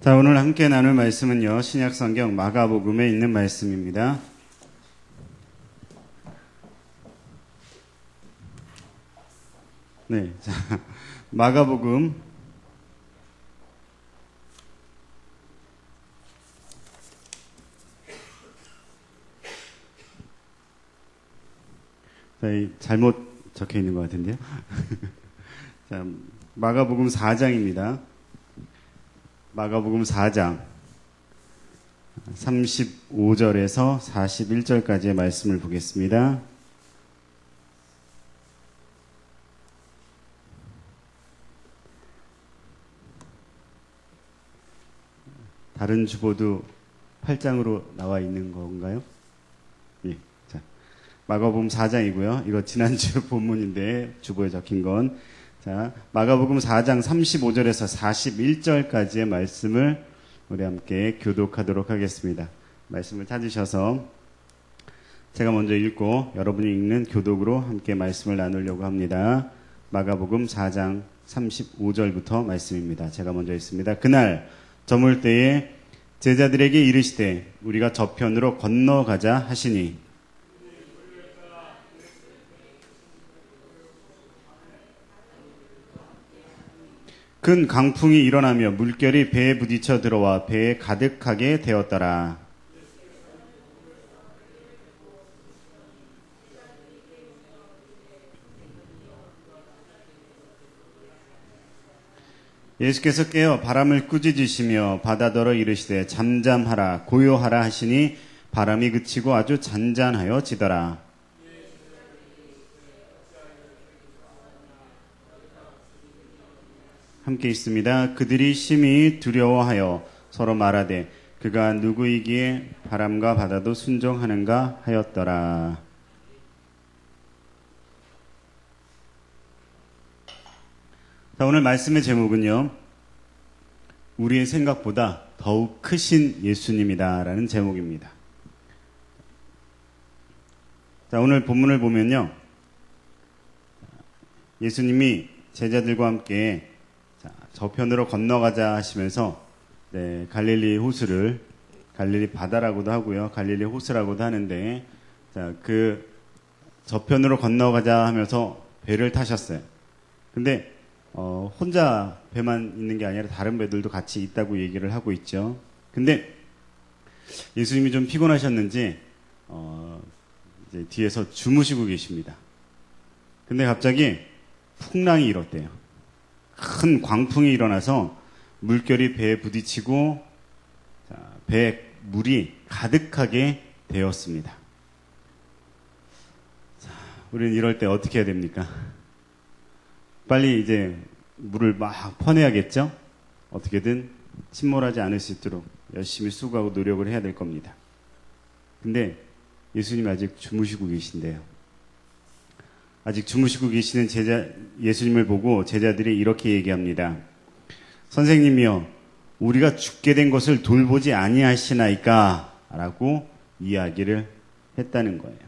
자, 오늘 함께 나눌 말씀은요, 신약성경 마가복음에 있는 말씀입니다. 네, 자, 마가복음 4장 잘못 적혀 있는 것 같은데요. 자, 마가복음 4장입니다. 마가복음 4장 35절에서 41절까지의 말씀을 보겠습니다. 다른 주보도 8장으로 나와 있는 건가요? 예. 자, 마가복음 4장이고요. 이거 지난주 본문인데 주보에 적힌 건 자, 마가복음 4장 35절에서 41절까지의 말씀을 우리 함께 교독하도록 하겠습니다. 말씀을 찾으셔서 제가 먼저 읽고 여러분이 읽는 교독으로 함께 말씀을 나누려고 합니다. 마가복음 4장 35절부터 말씀입니다. 제가 먼저 읽습니다. 그날 저물 때에 제자들에게 이르시되 우리가 저편으로 건너가자 하시니 큰 강풍이 일어나며 물결이 배에 부딪혀 들어와 배에 가득하게 되었더라. 예수께서 깨어 바람을 꾸짖으시며 바다더러 이르시되 잠잠하라 고요하라 하시니 바람이 그치고 아주 잔잔하여 지더라. 함께 있습니다. 그들이 심히 두려워하여 서로 말하되 그가 누구이기에 바람과 바다도 순종하는가 하였더라. 자, 오늘 말씀의 제목은요, 우리의 생각보다 더욱 크신 예수님이다 라는 제목입니다. 자, 오늘 본문을 보면요, 예수님이 제자들과 함께 저편으로 건너가자 하시면서 갈릴리 호수를 갈릴리 바다라고도 하고요, 갈릴리 호수라고도 하는데, 자, 그 저편으로 건너가자 하면서 배를 타셨어요. 근데 혼자 배만 있는 게 아니라 다른 배들도 같이 있다고 얘기를 하고 있죠. 근데 예수님이 좀 피곤하셨는지 이제 뒤에서 주무시고 계십니다. 근데 갑자기 풍랑이 일었대요. 큰 광풍이 일어나서 물결이 배에 부딪히고 배에 물이 가득하게 되었습니다. 자, 우리는 이럴 때 어떻게 해야 됩니까? 빨리 이제 물을 막 퍼내야겠죠? 어떻게든 침몰하지 않을 수 있도록 열심히 수고하고 노력을 해야 될 겁니다. 근데 예수님이 아직 주무시고 계신데요. 아직 주무시고 계시는 예수님을 보고 제자들이 이렇게 얘기합니다. 선생님이여, 우리가 죽게 된 것을 돌보지 아니하시나이까? 라고 이야기를 했다는 거예요.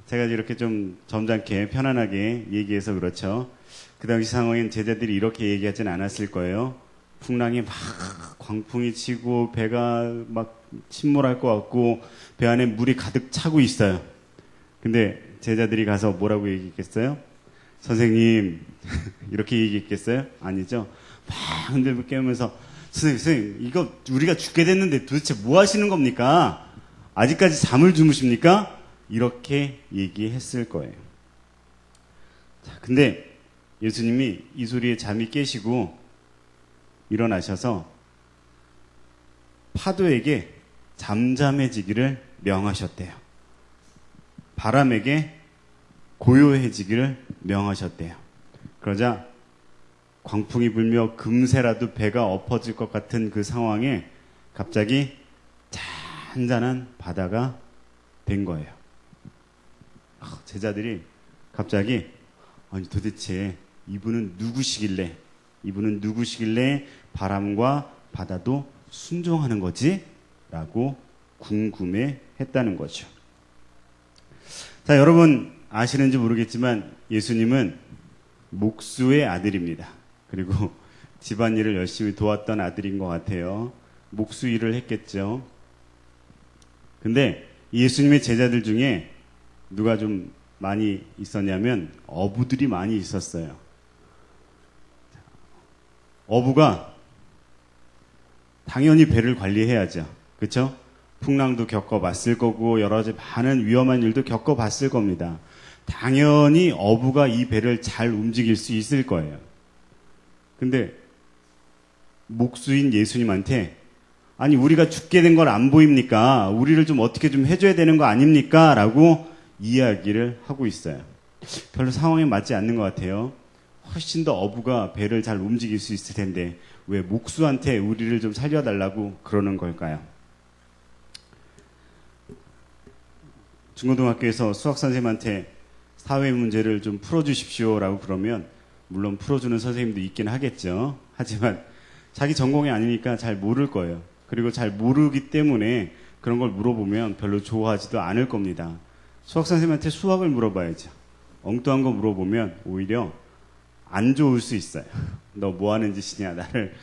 제가 이렇게 좀 점잖게 편안하게 얘기해서 그렇죠. 그 당시 상황엔 제자들이 이렇게 얘기하진 않았을 거예요. 풍랑이 막 광풍이 치고 배가 막 침몰할 것 같고 배 안에 물이 가득 차고 있어요. 근데 제자들이 가서 뭐라고 얘기했겠어요? 선생님 이렇게 얘기했겠어요? 아니죠. 막 흔들고 깨우면서 선생님 이거 우리가 죽게 됐는데 도대체 뭐 하시는 겁니까? 아직까지 잠을 주무십니까? 이렇게 얘기했을 거예요. 자, 근데 예수님이 이 소리에 잠이 깨시고 일어나셔서 파도에게 잠잠해지기를 명하셨대요. 바람에게 고요해지기를 명하셨대요. 그러자 광풍이 불며 금세라도 배가 엎어질 것 같은 그 상황에 갑자기 잔잔한 바다가 된 거예요. 제자들이 갑자기 아니 도대체 이분은 누구시길래 바람과 바다도 순종하는 거지? 라고 궁금해 했다는 거죠. 자, 여러분 아시는지 모르겠지만 예수님은 목수의 아들입니다. 그리고 집안일을 열심히 도왔던 아들인 것 같아요. 목수 일을 했겠죠. 근데 예수님의 제자들 중에 누가 좀 많이 있었냐면 어부들이 많이 있었어요. 어부가 당연히 배를 관리해야죠. 그렇죠? 풍랑도 겪어봤을 거고 여러 가지 많은 위험한 일도 겪어봤을 겁니다. 당연히 어부가 이 배를 잘 움직일 수 있을 거예요. 근데 목수인 예수님한테 아니 우리가 죽게 된 걸 안 보입니까? 우리를 좀 어떻게 좀 해줘야 되는 거 아닙니까? 라고 이야기를 하고 있어요. 별로 상황에 맞지 않는 것 같아요. 훨씬 더 어부가 배를 잘 움직일 수 있을 텐데 왜 목수한테 우리를 좀 살려달라고 그러는 걸까요? 중고등학교에서 수학선생님한테 사회 문제를 좀 풀어주십시오라고 그러면 물론 풀어주는 선생님도 있긴 하겠죠. 하지만 자기 전공이 아니니까 잘 모를 거예요. 그리고 잘 모르기 때문에 그런 걸 물어보면 별로 좋아하지도 않을 겁니다. 수학선생님한테 수학을 물어봐야죠. 엉뚱한 거 물어보면 오히려 안 좋을 수 있어요. 너 뭐 하는 짓이냐, 나를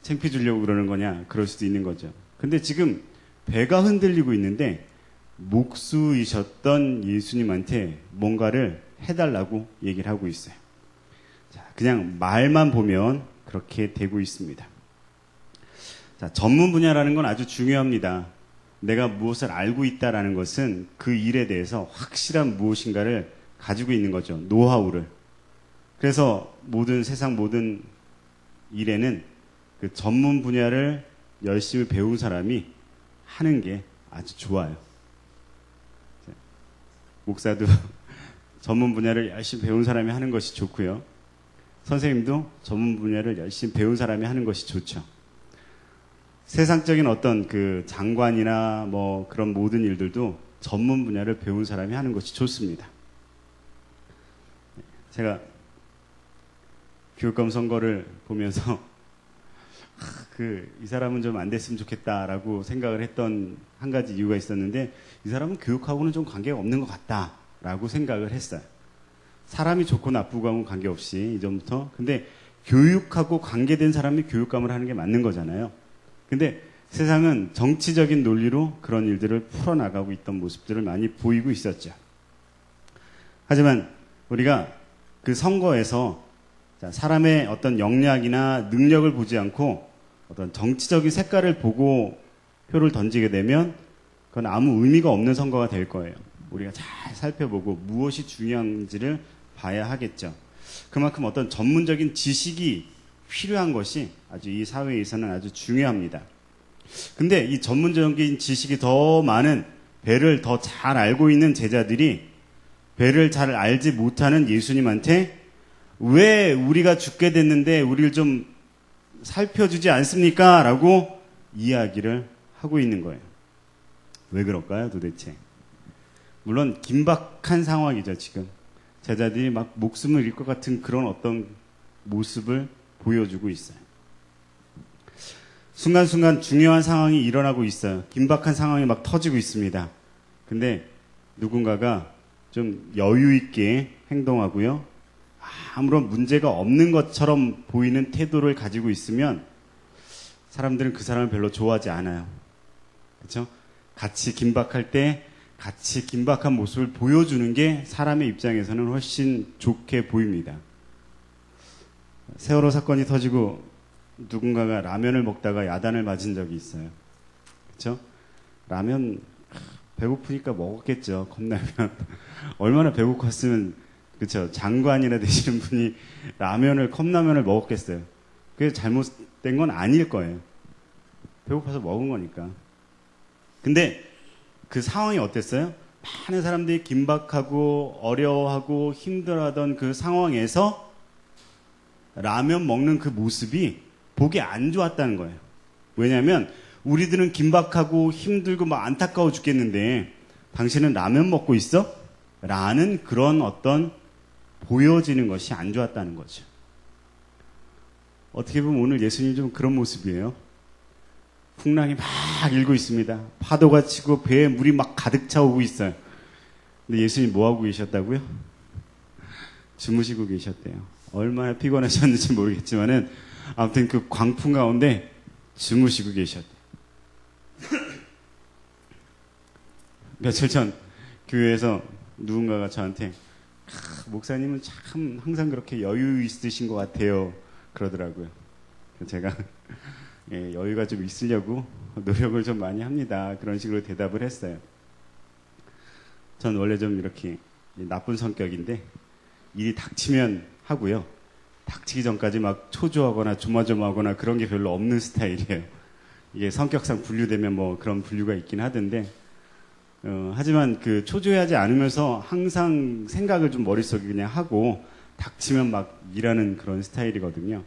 창피 주려고 그러는 거냐, 그럴 수도 있는 거죠. 근데 지금 배가 흔들리고 있는데 목수이셨던 예수님한테 뭔가를 해달라고 얘기를 하고 있어요. 자, 그냥 말만 보면 그렇게 되고 있습니다. 자, 전문 분야라는 건 아주 중요합니다. 내가 무엇을 알고 있다라는 것은 그 일에 대해서 확실한 무엇인가를 가지고 있는 거죠. 노하우를. 그래서 세상 모든 일에는 그 전문 분야를 열심히 배운 사람이 하는 게 아주 좋아요. 목사도 전문 분야를 열심히 배운 사람이 하는 것이 좋고요. 선생님도 전문 분야를 열심히 배운 사람이 하는 것이 좋죠. 세상적인 어떤 그 장관이나 그런 모든 일들도 전문 분야를 배운 사람이 하는 것이 좋습니다. 제가 교육감 선거를 보면서 이 사람은 좀 안 됐으면 좋겠다라고 생각을 했던 한 가지 이유가 있었는데 이 사람은 교육하고는 좀 관계가 없는 것 같다라고 생각을 했어요. 사람이 좋고 나쁘고 하면 관계없이 이전부터. 근데 교육하고 관계된 사람이 교육감을 하는 게 맞는 거잖아요. 근데 세상은 정치적인 논리로 그런 일들을 풀어나가고 있던 모습들을 많이 보이고 있었죠. 하지만 우리가 그 선거에서 사람의 어떤 역량이나 능력을 보지 않고 어떤 정치적인 색깔을 보고 표를 던지게 되면 그건 아무 의미가 없는 선거가 될 거예요. 우리가 잘 살펴보고 무엇이 중요한지를 봐야 하겠죠. 그만큼 어떤 전문적인 지식이 필요한 것이 아주 이 사회에서는 아주 중요합니다. 근데 이 전문적인 지식이 더 많은 배를 더 잘 알고 있는 제자들이 배를 잘 알지 못하는 예수님한테 왜 우리가 죽게 됐는데 우리를 좀 살펴주지 않습니까? 라고 이야기를 하고 있는 거예요. 왜 그럴까요, 도대체? 물론 긴박한 상황이죠, 지금. 제자들이 막 목숨을 잃을 것 같은 그런 어떤 모습을 보여주고 있어요. 순간순간 중요한 상황이 일어나고 있어요. 긴박한 상황이 막 터지고 있습니다. 근데 누군가가 좀 여유 있게 행동하고요. 아무런 문제가 없는 것처럼 보이는 태도를 가지고 있으면 사람들은 그 사람을 별로 좋아하지 않아요. 그렇죠? 같이 긴박할 때 같이 긴박한 모습을 보여주는 게 사람의 입장에서는 훨씬 좋게 보입니다. 세월호 사건이 터지고 누군가가 라면을 먹다가 야단을 맞은 적이 있어요. 그렇죠? 라면 배고프니까 먹었겠죠. 컵라면. 얼마나 배고팠으면 그렇죠. 장관이나 되시는 분이 컵라면을 먹었겠어요. 그게 잘못된 건 아닐 거예요. 배고파서 먹은 거니까. 근데 그 상황이 어땠어요? 많은 사람들이 긴박하고 어려워하고 힘들어하던 그 상황에서 라면 먹는 그 모습이 보기 안 좋았다는 거예요. 왜냐하면 우리들은 긴박하고 힘들고 막 안타까워 죽겠는데 당신은 라면 먹고 있어? 라는 그런 어떤 보여지는 것이 안 좋았다는 거죠. 어떻게 보면 오늘 예수님 좀 그런 모습이에요. 풍랑이 막 일고 있습니다. 파도가 치고 배에 물이 막 가득 차오고 있어요. 근데 예수님 뭐 하고 계셨다고요? 주무시고 계셨대요. 얼마나 피곤하셨는지 모르겠지만은 아무튼 그 광풍 가운데 주무시고 계셨대요. 며칠 전 교회에서 누군가가 저한테 목사님은 참 항상 그렇게 여유 있으신 것 같아요 그러더라고요. 제가 예, 여유가 좀 있으려고 노력을 좀 많이 합니다. 그런 식으로 대답을 했어요. 전 원래 좀 이렇게 나쁜 성격인데 일이 닥치면 하고요. 닥치기 전까지 막 초조하거나 조마조마하거나 그런 게 별로 없는 스타일이에요. 이게 성격상 분류되면 뭐 그런 분류가 있긴 하던데 하지만 그 초조해하지 않으면서 항상 생각을 좀 머릿속에 그냥 하고 닥치면 막 일하는 그런 스타일이거든요.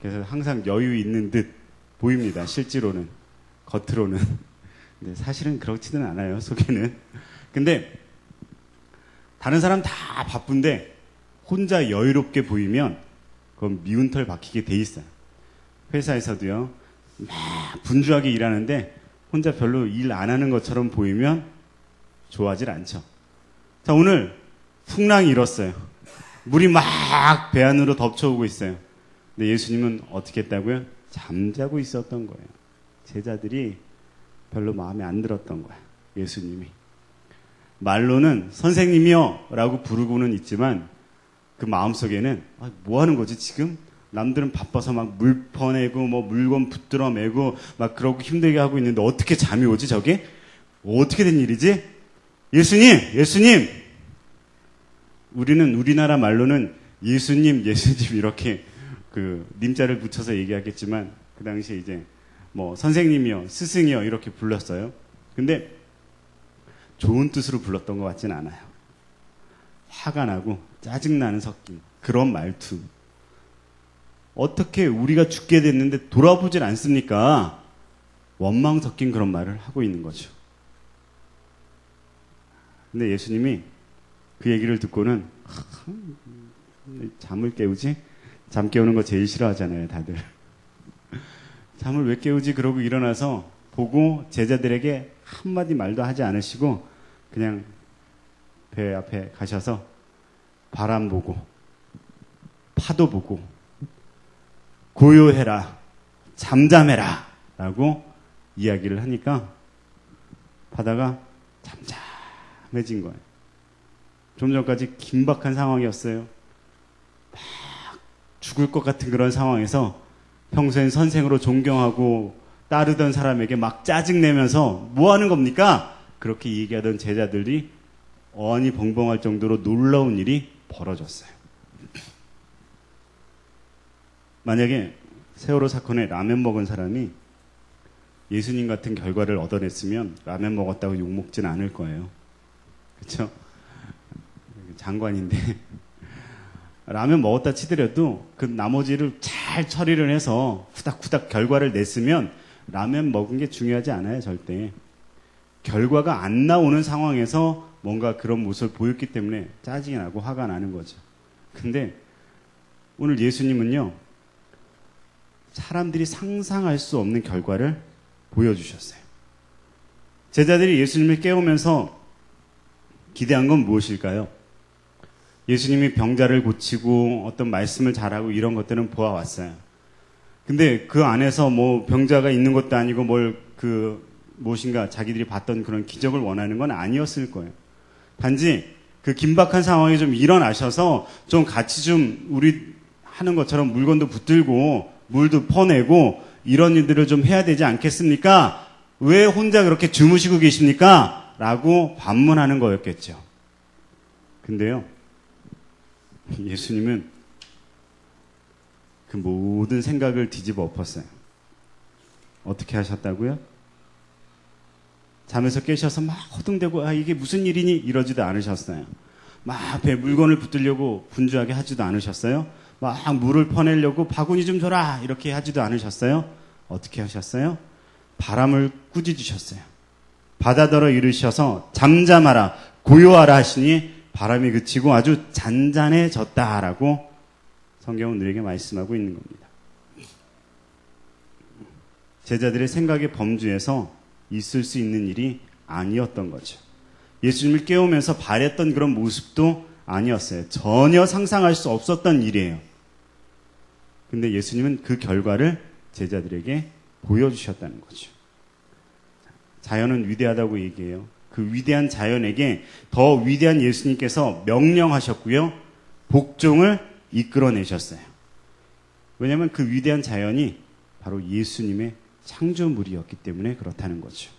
그래서 항상 여유 있는 듯 보입니다. 실제로는. 겉으로는. 근데 사실은 그렇지는 않아요. 속에는. 근데 다른 사람 다 바쁜데 혼자 여유롭게 보이면 그건 미운 털 박히게 돼 있어요. 회사에서도요. 막 분주하게 일하는데 혼자 별로 일 안 하는 것처럼 보이면 좋아하질 않죠. 자, 오늘 풍랑이 일었어요. 물이 막 배 안으로 덮쳐오고 있어요. 근데 예수님은 어떻게 했다고요? 잠자고 있었던 거예요. 제자들이 별로 마음에 안 들었던 거예요. 예수님이. 말로는 선생님이요 라고 부르고는 있지만 그 마음속에는 뭐 하는 거지 지금? 남들은 바빠서 막 물 퍼내고 뭐 물건 붙들어 매고 막 그러고 힘들게 하고 있는데 어떻게 잠이 오지 저게? 어떻게 된 일이지? 예수님! 우리는 우리나라 말로는 예수님 이렇게 그 님자를 붙여서 얘기하겠지만 그 당시에 이제 뭐 선생님이요, 스승이요 이렇게 불렀어요. 근데 좋은 뜻으로 불렀던 것 같진 않아요. 화가 나고 짜증나는 섞인 그런 말투. 어떻게 우리가 죽게 됐는데 돌아보질 않습니까? 원망 섞인 그런 말을 하고 있는 거죠. 근데 예수님이 그 얘기를 듣고는 잠을 깨우지? 잠 깨우는 거 제일 싫어하잖아요, 다들. 잠을 왜 깨우지? 그러고 일어나서 보고 제자들에게 한마디 말도 하지 않으시고 그냥 배 앞에 가셔서 바람 보고 파도 보고 고요해라, 잠잠해라 라고 이야기를 하니까 바다가 잠잠해진 거예요. 좀 전까지 긴박한 상황이었어요. 막 죽을 것 같은 그런 상황에서 평소엔 선생으로 존경하고 따르던 사람에게 막 짜증내면서 뭐 하는 겁니까? 그렇게 얘기하던 제자들이 어안이 벙벙할 정도로 놀라운 일이 벌어졌어요. 만약에 세월호 사건에 라면 먹은 사람이 예수님 같은 결과를 얻어냈으면 라면 먹었다고 욕먹진 않을 거예요. 그렇죠? 장관인데 라면 먹었다 치더라도 그 나머지를 잘 처리를 해서 후닥후닥 결과를 냈으면 라면 먹은 게 중요하지 않아요. 절대. 결과가 안 나오는 상황에서 뭔가 그런 모습을 보였기 때문에 짜증이 나고 화가 나는 거죠. 근데 오늘 예수님은요. 사람들이 상상할 수 없는 결과를 보여주셨어요. 제자들이 예수님을 깨우면서 기대한 건 무엇일까요? 예수님이 병자를 고치고 어떤 말씀을 잘하고 이런 것들은 보아왔어요. 근데 그 안에서 뭐 병자가 있는 것도 아니고 무엇인가 자기들이 봤던 그런 기적을 원하는 건 아니었을 거예요. 단지 그 긴박한 상황이 좀 일어나셔서 좀 같이 좀 우리 하는 것처럼 물건도 붙들고 물도 퍼내고 이런 일들을 좀 해야 되지 않겠습니까? 왜 혼자 그렇게 주무시고 계십니까? 라고 반문하는 거였겠죠. 근데요, 예수님은 그 모든 생각을 뒤집어 엎었어요. 어떻게 하셨다고요? 잠에서 깨셔서 막 허둥대고 이게 무슨 일이니? 이러지도 않으셨어요. 막 배 물건을 붙들려고 분주하게 하지도 않으셨어요. 막 물을 퍼내려고 바구니 좀 줘라 이렇게 하지도 않으셨어요. 어떻게 하셨어요? 바람을 꾸짖으셨어요. 바다더러 이르셔서 잠잠하라 고요하라 하시니 바람이 그치고 아주 잔잔해졌다라고 성경은 우리에게 말씀하고 있는 겁니다. 제자들의 생각의 범주에서 있을 수 있는 일이 아니었던 거죠. 예수님을 깨우면서 바랬던 그런 모습도 아니었어요. 전혀 상상할 수 없었던 일이에요. 근데 예수님은 그 결과를 제자들에게 보여주셨다는 거죠. 자연은 위대하다고 얘기해요. 그 위대한 자연에게 더 위대한 예수님께서 명령하셨고요. 복종을 이끌어내셨어요. 왜냐하면 그 위대한 자연이 바로 예수님의 창조물이었기 때문에 그렇다는 거죠.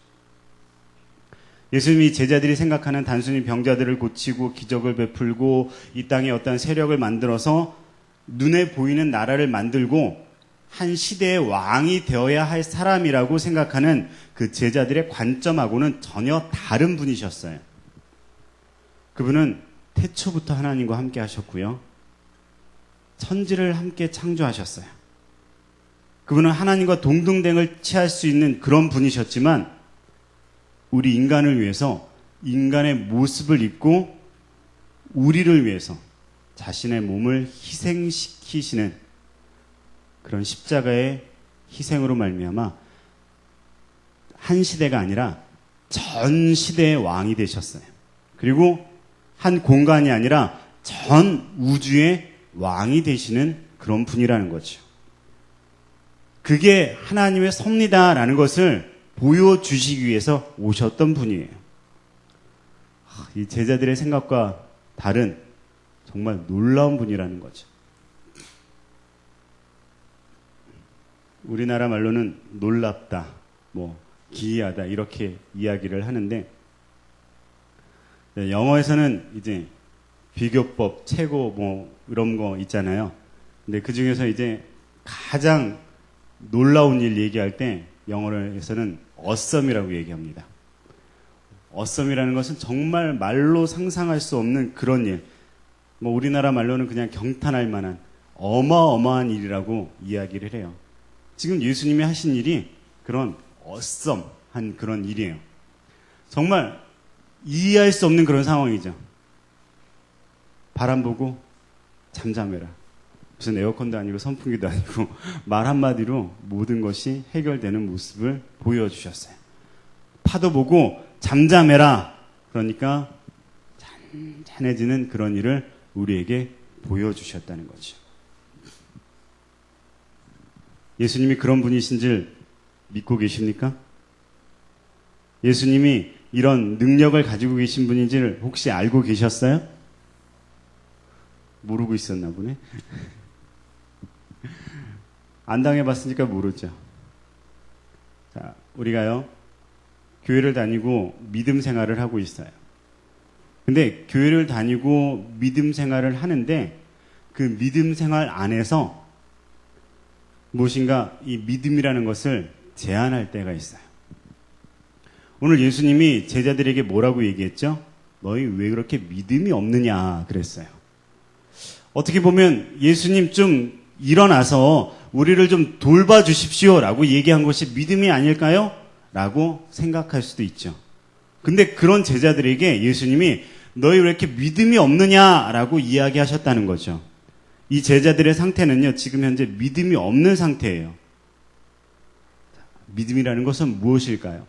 예수님이 제자들이 생각하는 단순히 병자들을 고치고 기적을 베풀고 이 땅에 어떤 세력을 만들어서 눈에 보이는 나라를 만들고 한 시대의 왕이 되어야 할 사람이라고 생각하는 그 제자들의 관점하고는 전혀 다른 분이셨어요. 그분은 태초부터 하나님과 함께 하셨고요. 천지를 함께 창조하셨어요. 그분은 하나님과 동등됨을 취할 수 있는 그런 분이셨지만 우리 인간을 위해서 인간의 모습을 입고 우리를 위해서 자신의 몸을 희생시키시는 그런 십자가의 희생으로 말미암아 한 시대가 아니라 전 시대의 왕이 되셨어요. 그리고 한 공간이 아니라 전 우주의 왕이 되시는 그런 분이라는 거죠. 그게 하나님의 섭리다라는 것을 보여주시기 위해서 오셨던 분이에요. 이 제자들의 생각과 다른 정말 놀라운 분이라는 거죠. 우리나라 말로는 놀랍다, 기이하다 이렇게 이야기를 하는데 영어에서는 이제 비교법, 최고 이런 거 있잖아요. 근데 그 중에서 이제 가장 놀라운 일 얘기할 때 영어에서는 awesome이라고 얘기합니다. awesome이라는 것은 정말 말로 상상할 수 없는 그런 일. 우리나라 말로는 그냥 경탄할 만한 어마어마한 일이라고 이야기를 해요. 지금 예수님이 하신 일이 그런 awesome한 그런 일이에요. 정말 이해할 수 없는 그런 상황이죠. 바람 보고 잠잠해라. 무슨 에어컨도 아니고 선풍기도 아니고 말 한마디로 모든 것이 해결되는 모습을 보여주셨어요. 파도 보고 잠잠해라. 그러니까 잔잔해지는 그런 일을 우리에게 보여주셨다는 거죠. 예수님이 그런 분이신 줄 믿고 계십니까? 예수님이 이런 능력을 가지고 계신 분인지를 혹시 알고 계셨어요? 모르고 있었나 보네. 안 당해봤으니까 모르죠. 자, 우리가요, 교회를 다니고 믿음 생활을 하고 있어요. 근데 교회를 다니고 믿음 생활을 하는데 그 믿음 생활 안에서 무엇인가 이 믿음이라는 것을 제한할 때가 있어요. 오늘 예수님이 제자들에게 뭐라고 얘기했죠? 너희 왜 그렇게 믿음이 없느냐 그랬어요. 어떻게 보면 예수님 좀 일어나서 우리를 좀 돌봐주십시오 라고 얘기한 것이 믿음이 아닐까요? 라고 생각할 수도 있죠. 근데 그런 제자들에게 예수님이 너희 왜 이렇게 믿음이 없느냐 라고 이야기하셨다는 거죠. 이 제자들의 상태는요, 지금 현재 믿음이 없는 상태예요. 믿음이라는 것은 무엇일까요?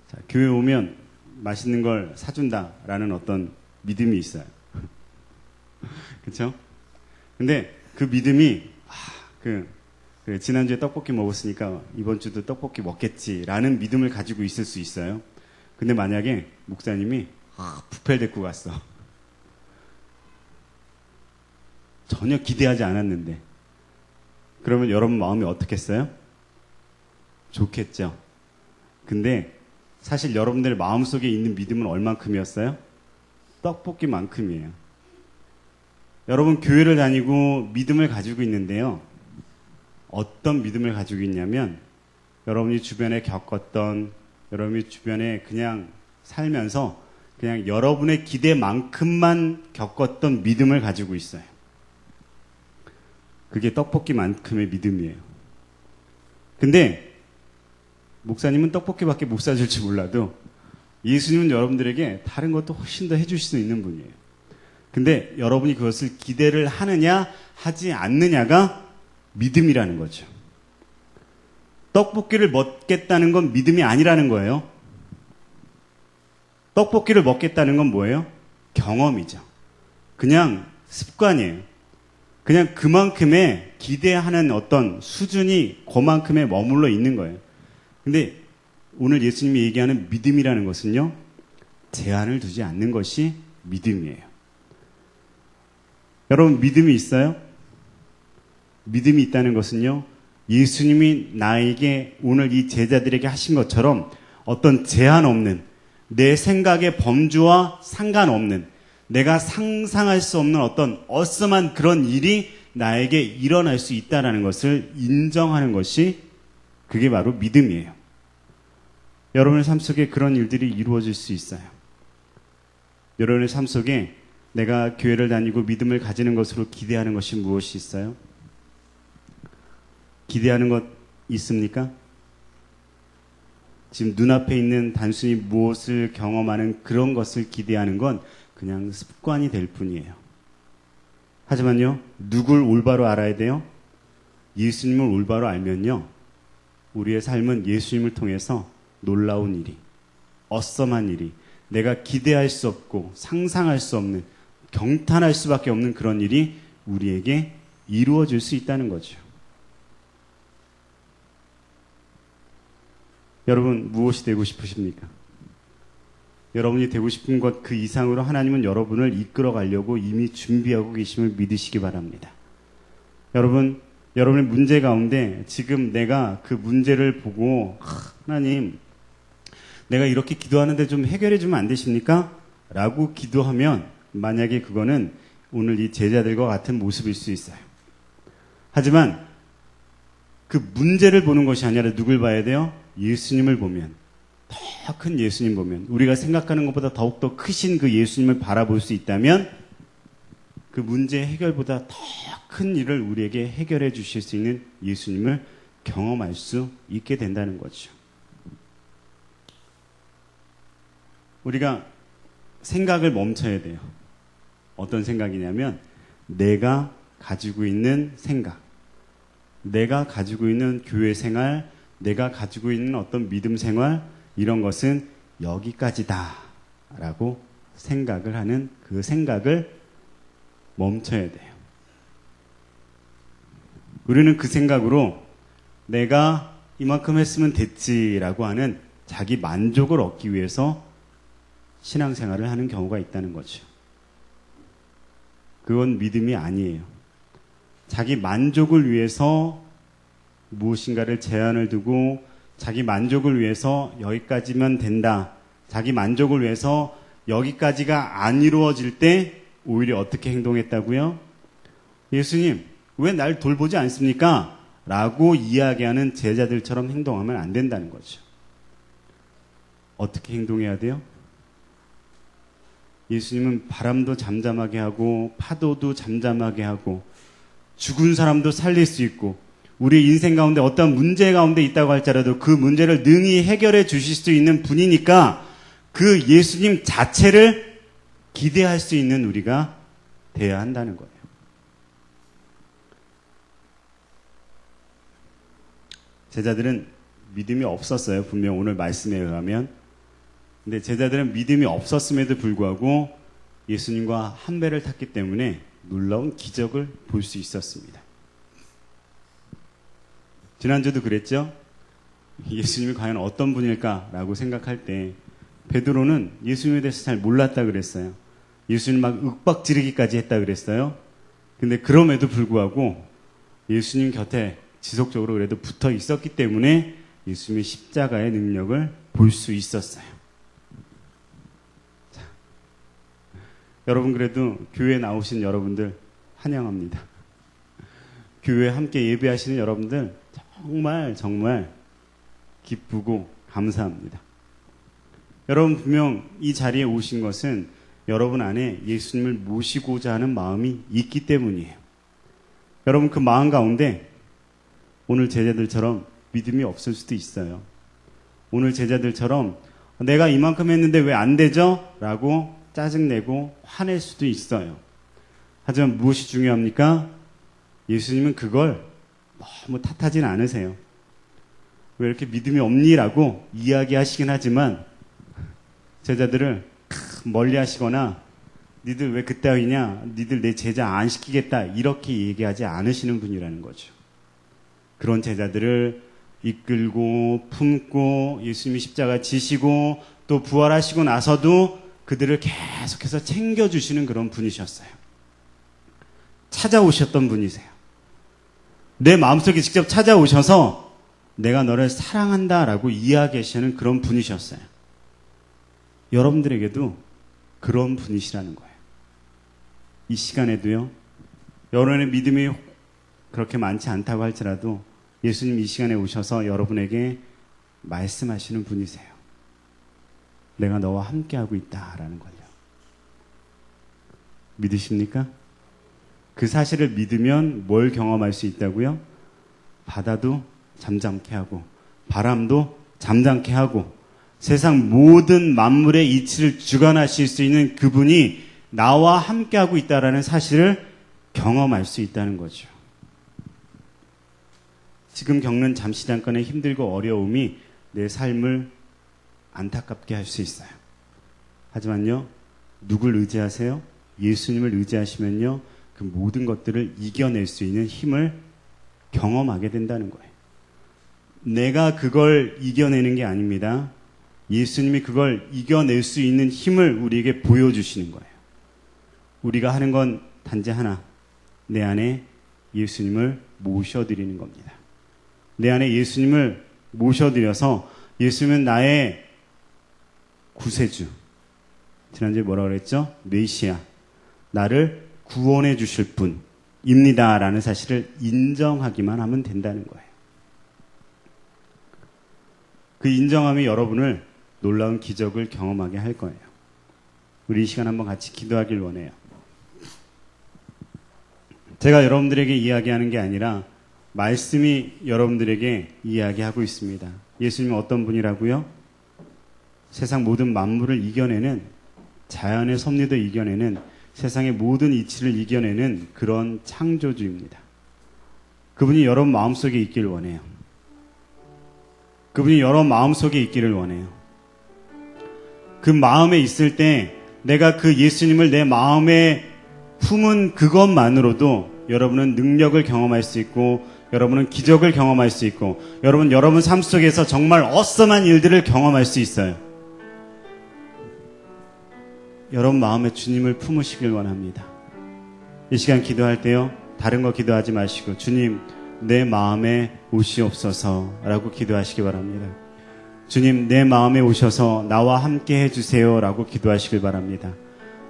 자, 교회 오면 맛있는 걸 사준다라는 어떤 믿음이 있어요. 그렇죠? 근데 그 믿음이 지난주에 떡볶이 먹었으니까 이번 주도 떡볶이 먹겠지라는 믿음을 가지고 있을 수 있어요. 근데 만약에 목사님이 뷔페를 데리고 갔어. 전혀 기대하지 않았는데 그러면 여러분 마음이 어떻겠어요? 좋겠죠. 근데 사실 여러분들 마음속에 있는 믿음은 얼만큼이었어요? 떡볶이만큼이에요. 여러분 교회를 다니고 믿음을 가지고 있는데요. 어떤 믿음을 가지고 있냐면 여러분이 주변에 겪었던, 여러분이 주변에 그냥 살면서 그냥 여러분의 기대만큼만 겪었던 믿음을 가지고 있어요. 그게 떡볶이만큼의 믿음이에요. 근데 목사님은 떡볶이밖에 못 사줄지 몰라도 예수님은 여러분들에게 다른 것도 훨씬 더 해주실 수 있는 분이에요. 근데 여러분이 그것을 기대를 하느냐 하지 않느냐가 믿음이라는 거죠. 떡볶이를 먹겠다는 건 믿음이 아니라는 거예요. 떡볶이를 먹겠다는 건 뭐예요? 경험이죠. 그냥 습관이에요. 그냥 그만큼의 기대하는 어떤 수준이 그만큼에 머물러 있는 거예요. 근데 오늘 예수님이 얘기하는 믿음이라는 것은요, 제한을 두지 않는 것이 믿음이에요. 여러분, 믿음이 있어요? 믿음이 있다는 것은요, 예수님이 나에게 오늘 이 제자들에게 하신 것처럼 어떤 제한 없는, 내 생각의 범주와 상관없는, 내가 상상할 수 없는 어떤 어썸한 그런 일이 나에게 일어날 수 있다는 것을 인정하는 것이, 그게 바로 믿음이에요. 여러분의 삶 속에 그런 일들이 이루어질 수 있어요. 여러분의 삶 속에 내가 교회를 다니고 믿음을 가지는 것으로 기대하는 것이 무엇이 있어요? 기대하는 것 있습니까? 지금 눈앞에 있는 단순히 무엇을 경험하는 그런 것을 기대하는 건 그냥 습관이 될 뿐이에요. 하지만요, 누굴 올바로 알아야 돼요? 예수님을 올바로 알면요, 우리의 삶은 예수님을 통해서 놀라운 일이, 어썸한 일이, 내가 기대할 수 없고 상상할 수 없는, 경탄할 수밖에 없는 그런 일이 우리에게 이루어질 수 있다는 거죠. 여러분, 무엇이 되고 싶으십니까? 여러분이 되고 싶은 것 그 이상으로 하나님은 여러분을 이끌어 가려고 이미 준비하고 계심을 믿으시기 바랍니다. 여러분, 여러분의 문제 가운데 지금 내가 그 문제를 보고, 하나님, 내가 이렇게 기도하는데 좀 해결해 주면 안 되십니까? 라고 기도하면 만약에 그거는 오늘 이 제자들과 같은 모습일 수 있어요. 하지만 그 문제를 보는 것이 아니라 누굴 봐야 돼요? 예수님을 보면, 더 큰 예수님 보면, 우리가 생각하는 것보다 더욱더 크신 그 예수님을 바라볼 수 있다면 그 문제의 해결보다 더 큰 일을 우리에게 해결해 주실 수 있는 예수님을 경험할 수 있게 된다는 거죠. 우리가 생각을 멈춰야 돼요. 어떤 생각이냐면 내가 가지고 있는 생각, 내가 가지고 있는 교회 생활, 내가 가지고 있는 어떤 믿음 생활, 이런 것은 여기까지다 라고 생각을 하는 그 생각을 멈춰야 돼요. 우리는 그 생각으로 내가 이만큼 했으면 됐지라고 하는 자기 만족을 얻기 위해서 신앙생활을 하는 경우가 있다는 거죠. 그건 믿음이 아니에요. 자기 만족을 위해서 무엇인가를 제한을 두고 자기 만족을 위해서 여기까지면 된다. 자기 만족을 위해서 여기까지가 안 이루어질 때 오히려 어떻게 행동했다고요? 예수님, 왜 날 돌보지 않습니까? 라고 이야기하는 제자들처럼 행동하면 안 된다는 거죠. 어떻게 행동해야 돼요? 예수님은 바람도 잠잠하게 하고 파도도 잠잠하게 하고 죽은 사람도 살릴 수 있고 우리 인생 가운데 어떤 문제 가운데 있다고 할지라도 그 문제를 능히 해결해 주실 수 있는 분이니까 그 예수님 자체를 기대할 수 있는 우리가 돼야 한다는 거예요. 제자들은 믿음이 없었어요. 분명 오늘 말씀에 의하면. 근데 제자들은 믿음이 없었음에도 불구하고 예수님과 한 배를 탔기 때문에 놀라운 기적을 볼 수 있었습니다. 지난주도 그랬죠? 예수님이 과연 어떤 분일까라고 생각할 때 베드로는 예수님에 대해서 잘 몰랐다 그랬어요. 예수님 막 윽박지르기까지 했다 그랬어요. 근데 그럼에도 불구하고 예수님 곁에 지속적으로 그래도 붙어 있었기 때문에 예수님의 십자가의 능력을 볼 수 있었어요. 자, 여러분 그래도 교회에 나오신 여러분들 환영합니다. 교회에 함께 예배하시는 여러분들 정말 기쁘고 감사합니다. 여러분 분명 이 자리에 오신 것은 여러분 안에 예수님을 모시고자 하는 마음이 있기 때문이에요. 여러분 그 마음 가운데 오늘 제자들처럼 믿음이 없을 수도 있어요. 오늘 제자들처럼 내가 이만큼 했는데 왜 안 되죠? 라고 짜증내고 화낼 수도 있어요. 하지만 무엇이 중요합니까? 예수님은 그걸 너무 탓하진 않으세요. 왜 이렇게 믿음이 없니? 라고 이야기하시긴 하지만 제자들을 멀리 하시거나 니들 왜 그따위냐? 니들 내 제자 안 시키겠다. 이렇게 얘기하지 않으시는 분이라는 거죠. 그런 제자들을 이끌고 품고 예수님이 십자가 지시고 또 부활하시고 나서도 그들을 계속해서 챙겨주시는 그런 분이셨어요. 찾아오셨던 분이세요. 내 마음속에 직접 찾아오셔서 내가 너를 사랑한다라고 이야기하시는 그런 분이셨어요. 여러분들에게도 그런 분이시라는 거예요. 이 시간에도요, 여러분의 믿음이 그렇게 많지 않다고 할지라도 예수님 이 시간에 오셔서 여러분에게 말씀하시는 분이세요. 내가 너와 함께하고 있다라는 걸요. 믿으십니까? 그 사실을 믿으면 뭘 경험할 수 있다고요? 바다도 잠잠케 하고 바람도 잠잠케 하고 세상 모든 만물의 이치를 주관하실 수 있는 그분이 나와 함께하고 있다라는 사실을 경험할 수 있다는 거죠. 지금 겪는 잠시 잠깐의 힘들고 어려움이 내 삶을 안타깝게 할 수 있어요. 하지만요, 누굴 의지하세요? 예수님을 의지하시면요, 그 모든 것들을 이겨낼 수 있는 힘을 경험하게 된다는 거예요. 내가 그걸 이겨내는 게 아닙니다. 예수님이 그걸 이겨낼 수 있는 힘을 우리에게 보여주시는 거예요. 우리가 하는 건 단지 하나, 내 안에 예수님을 모셔드리는 겁니다. 내 안에 예수님을 모셔드려서 예수님은 나의 구세주, 지난주에 뭐라고 그랬죠? 메시아, 나를 구원해 주실 분입니다 라는 사실을 인정하기만 하면 된다는 거예요. 그 인정함이 여러분을 놀라운 기적을 경험하게 할 거예요. 우리 이 시간 한번 같이 기도하길 원해요. 제가 여러분들에게 이야기하는 게 아니라 말씀이 여러분들에게 이야기하고 있습니다. 예수님은 어떤 분이라고요? 세상 모든 만물을 이겨내는, 자연의 섭리도 이겨내는, 세상의 모든 이치를 이겨내는 그런 창조주입니다. 그분이 여러분 마음속에 있기를 원해요. 그분이 여러분 마음속에 있기를 원해요. 그 마음에 있을 때 내가 그 예수님을 내 마음에 품은 그것만으로도 여러분은 능력을 경험할 수 있고, 여러분은 기적을 경험할 수 있고, 여러분 삶 속에서 정말 어썸한 일들을 경험할 수 있어요. 여러분 마음에 주님을 품으시길 원합니다. 이 시간 기도할 때요, 다른 거 기도하지 마시고 주님 내 마음에 오시옵소서라고 기도하시기 바랍니다. 주님 내 마음에 오셔서 나와 함께 해주세요 라고 기도하시길 바랍니다.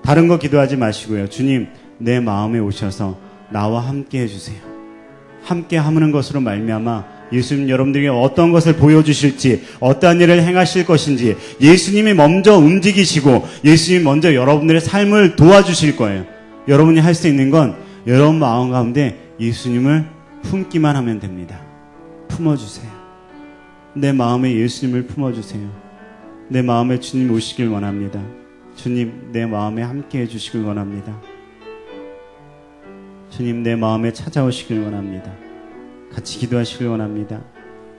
다른 거 기도하지 마시고요, 주님 내 마음에 오셔서 나와 함께 해주세요. 함께 하는 것으로 말미암아 예수님 여러분들에게 어떤 것을 보여주실지, 어떠한 일을 행하실 것인지 예수님이 먼저 움직이시고 예수님이 먼저 여러분들의 삶을 도와주실 거예요. 여러분이 할 수 있는 건 여러분 마음 가운데 예수님을 품기만 하면 됩니다. 품어주세요. 내 마음에 예수님을 품어주세요. 내 마음에 주님 오시길 원합니다. 주님 내 마음에 함께 해주시길 원합니다. 주님 내 마음에 찾아오시길 원합니다. 같이 기도하시길 원합니다.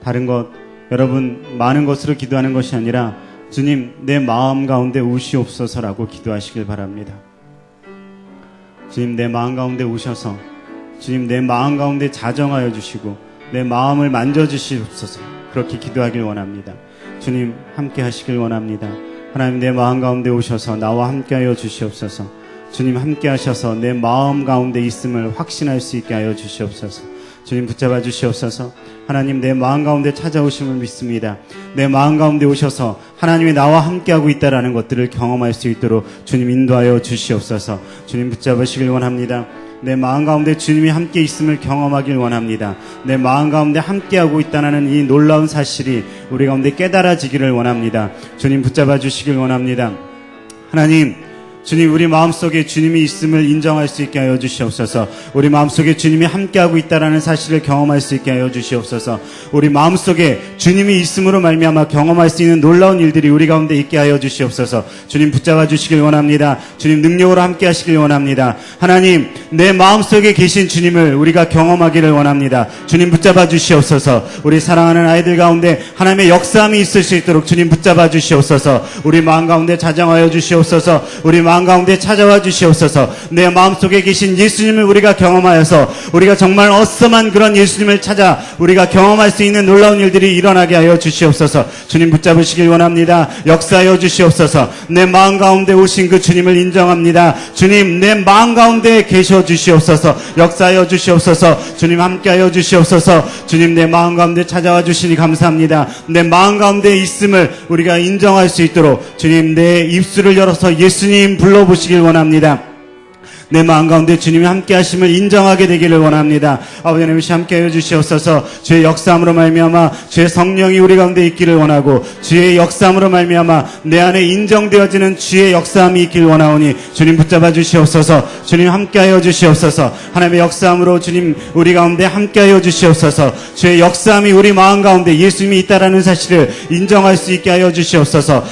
다른 것, 여러분 많은 것으로 기도하는 것이 아니라 주님 내 마음 가운데 오시옵소서라고 기도하시길 바랍니다. 주님 내 마음 가운데 오셔서 주님 내 마음 가운데 자정하여 주시고 내 마음을 만져주시옵소서, 그렇게 기도하길 원합니다. 주님 함께 하시길 원합니다. 하나님 내 마음 가운데 오셔서 나와 함께하여 주시옵소서. 주님 함께 하셔서 내 마음 가운데 있음을 확신할 수 있게 하여 주시옵소서. 주님 붙잡아 주시옵소서. 하나님 내 마음 가운데 찾아오심을 믿습니다. 내 마음 가운데 오셔서 하나님이 나와 함께하고 있다라는 것들을 경험할 수 있도록 주님 인도하여 주시옵소서. 주님 붙잡으시길 원합니다. 내 마음 가운데 주님이 함께 있음을 경험하길 원합니다. 내 마음 가운데 함께하고 있다는 이 놀라운 사실이 우리 가운데 깨달아지기를 원합니다. 주님 붙잡아 주시길 원합니다. 하나님, 주님 우리 마음속에 주님이 있음을 인정할 수 있게 하여 주시옵소서. 우리 마음속에 주님이 함께하고 있다는 사실을 경험할 수 있게 하여 주시옵소서. 우리 마음속에 주님이 있음으로 말미암아 경험할 수 있는 놀라운 일들이 우리 가운데 있게 하여 주시옵소서. 주님 붙잡아 주시길 원합니다. 주님 능력으로 함께 하시길 원합니다. 하나님 내 마음속에 계신 주님을 우리가 경험하기를 원합니다. 주님 붙잡아 주시옵소서. 우리 사랑하는 아이들 가운데 하나님의 역사함이 있을 수 있도록 주님 붙잡아 주시옵소서. 우리 마음 가운데 자정하여 주시옵소서. 우리 마음 마음 가운데 찾아와 주시옵소서. 내 마음속에 계신 예수님을 우리가 경험하여서 우리가 정말 어썸한 그런 예수님을 찾아 우리가 경험할 수 있는 놀라운 일들이 일어나게 하여 주시옵소서. 주님 붙잡으시길 원합니다. 역사하여 주시옵소서. 내 마음 가운데 오신 그 주님을 인정합니다. 주님, 내 마음 가운데 계셔 주시옵소서. 역사하여 주시옵소서. 주님 함께하여 주시옵소서. 주님, 내 마음 가운데 찾아와 주시니 감사합니다. 내 마음 가운데 있음을 우리가 인정할 수 있도록 주님, 내 입술을 열어서 예수님 불러보시길 원합니다. 내 마음 가운데 주님이 함께 하심을 인정하게 되기를 원합니다. 아버지 하나님 함께 하여 주시옵소서. 주의 역사함으로 말미암아 주의 성령이 우리 가운데 있기를 원하고 주의 역사함으로 말미암아 내 안에 인정되어지는 주의 역사함이 있기를 원하오니 주님 붙잡아 주시옵소서. 주님 함께 하여 주시옵소서. 하나님의 역사함으로 주님 우리 가운데 함께 하여 주시옵소서. 주의 역사함이 우리 마음 가운데 예수님이 있다라는 사실을 인정할 수 있게 하여 주시옵소서.